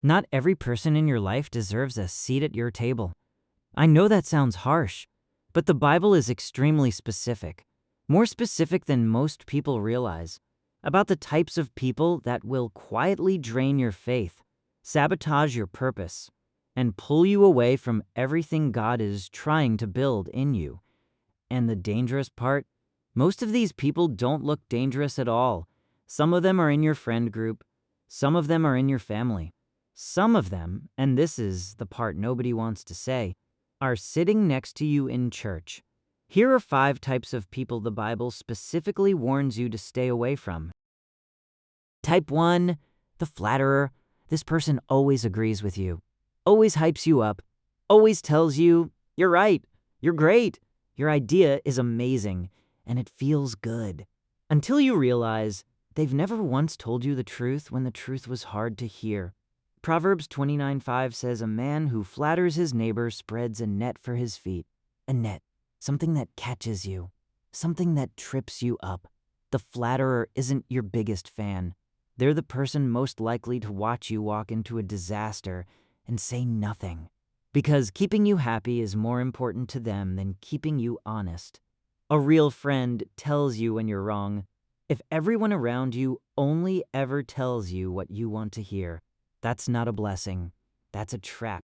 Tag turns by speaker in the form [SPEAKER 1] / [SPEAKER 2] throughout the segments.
[SPEAKER 1] Not every person in your life deserves a seat at your table. I know that sounds harsh, but the Bible is extremely specific, more specific than most people realize, about the types of people that will quietly drain your faith, sabotage your purpose, and pull you away from everything God is trying to build in you. And the dangerous part? Most of these people don't look dangerous at all. Some of them are in your friend group. Some of them are in your family. Some of them, and this is the part nobody wants to say, are sitting next to you in church. Here are 5 types of people the Bible specifically warns you to stay away from. Type 1, the flatterer. This person always agrees with you, always hypes you up, always tells you, you're right, you're great, your idea is amazing, and it feels good. Until you realize they've never once told you the truth when the truth was hard to hear. Proverbs 29:5 says, a man who flatters his neighbor spreads a net for his feet. A net, something that catches you, something that trips you up. The flatterer isn't your biggest fan. They're the person most likely to watch you walk into a disaster and say nothing. Because keeping you happy is more important to them than keeping you honest. A real friend tells you when you're wrong. If everyone around you only ever tells you what you want to hear, that's not a blessing. That's a trap.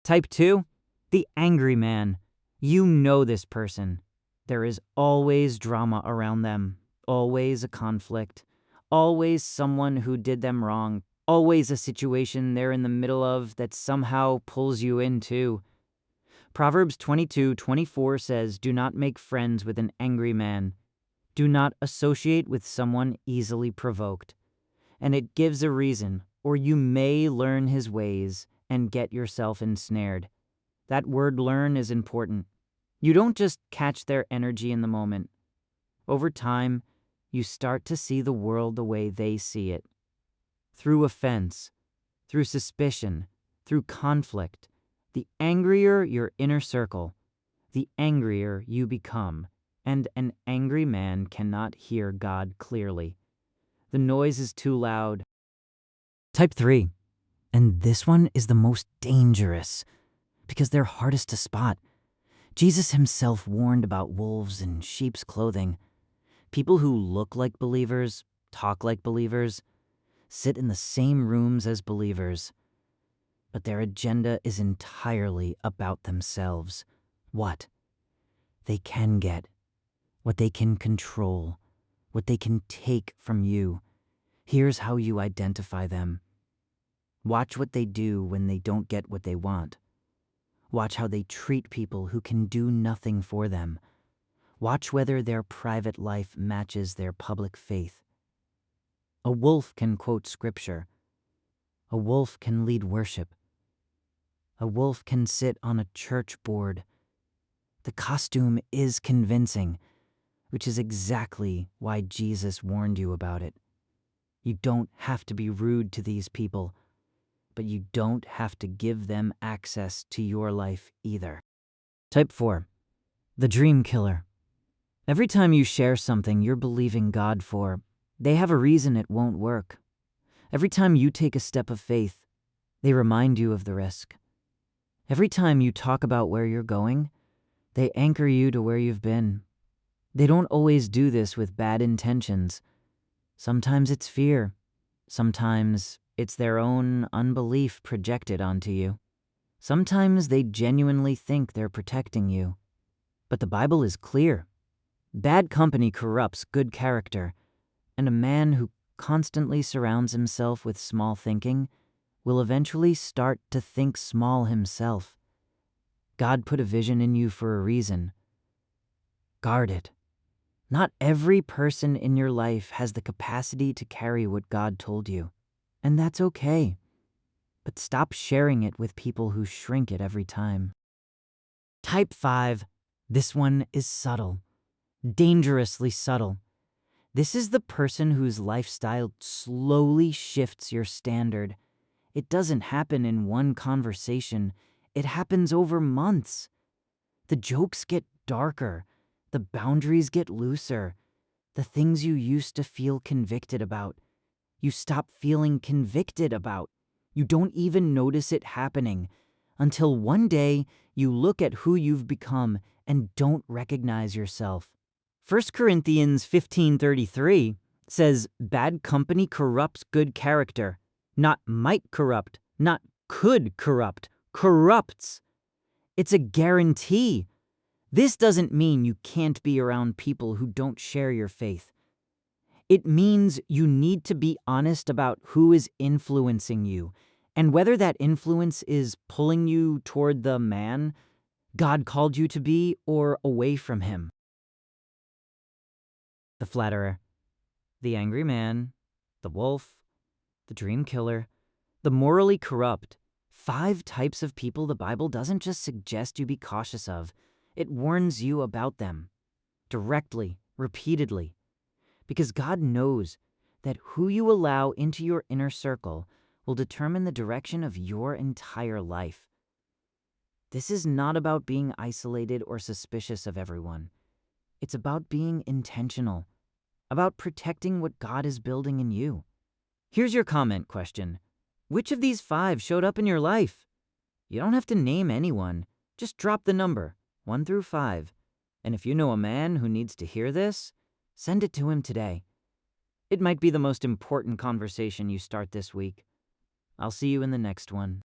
[SPEAKER 1] Type 2, the angry man. You know this person. There is always drama around them, always a conflict, always someone who did them wrong, always a situation they're in the middle of that somehow pulls you into. Proverbs 22:24 says, do not make friends with an angry man. Do not associate with someone easily provoked. And it gives a reason, or you may learn his ways and get yourself ensnared. That word learn is important. You don't just catch their energy in the moment. Over time, you start to see the world the way they see it. Through offense, through suspicion, through conflict. The angrier your inner circle, the angrier you become, and an angry man cannot hear God clearly. The noise is too loud. Type 3, and this one is the most dangerous because they're hardest to spot. Jesus himself warned about wolves in sheep's clothing. People who look like believers, talk like believers, sit in the same rooms as believers, but their agenda is entirely about themselves. What they can get, what they can control, what they can take from you. Here's how you identify them. Watch what they do when they don't get what they want. Watch how they treat people who can do nothing for them. Watch whether their private life matches their public faith. A wolf can quote scripture. A wolf can lead worship. A wolf can sit on a church board. The costume is convincing, which is exactly why Jesus warned you about it. You don't have to be rude to these people, but you don't have to give them access to your life either. Type 4, the dream killer. Every time you share something you're believing God for, they have a reason it won't work. Every time you take a step of faith, they remind you of the risk. Every time you talk about where you're going, they anchor you to where you've been. They don't always do this with bad intentions. Sometimes it's fear. Sometimes it's their own unbelief projected onto you. Sometimes they genuinely think they're protecting you. But the Bible is clear. Bad company corrupts good character, and a man who constantly surrounds himself with small thinking will eventually start to think small himself. God put a vision in you for a reason. Guard it. Not every person in your life has the capacity to carry what God told you, and that's okay. But stop sharing it with people who shrink it every time. Type 5. This one is subtle. Dangerously subtle. This is the person whose lifestyle slowly shifts your standard. It doesn't happen in one conversation. It happens over months. The jokes get darker. The boundaries get looser. The things you used to feel convicted about, you stop feeling convicted about. You don't even notice it happening until one day you look at who you've become and don't recognize yourself. 1 Corinthians 15:33 says, "Bad company corrupts good character. Not might corrupt, not could corrupt, corrupts." It's a guarantee. This doesn't mean you can't be around people who don't share your faith. It means you need to be honest about who is influencing you and whether that influence is pulling you toward the man God called you to be or away from him. The flatterer, the angry man, the wolf, the dream killer, the morally corrupt. 5 types of people the Bible doesn't just suggest you be cautious of, it warns you about them directly, repeatedly, because God knows that who you allow into your inner circle will determine the direction of your entire life. This is not about being isolated or suspicious of everyone. It's about being intentional, about protecting what God is building in you. Here's your comment question. Which of these 5 showed up in your life? You don't have to name anyone. Just drop the number, 1 through 5. And if you know a man who needs to hear this, send it to him today. It might be the most important conversation you start this week. I'll see you in the next one.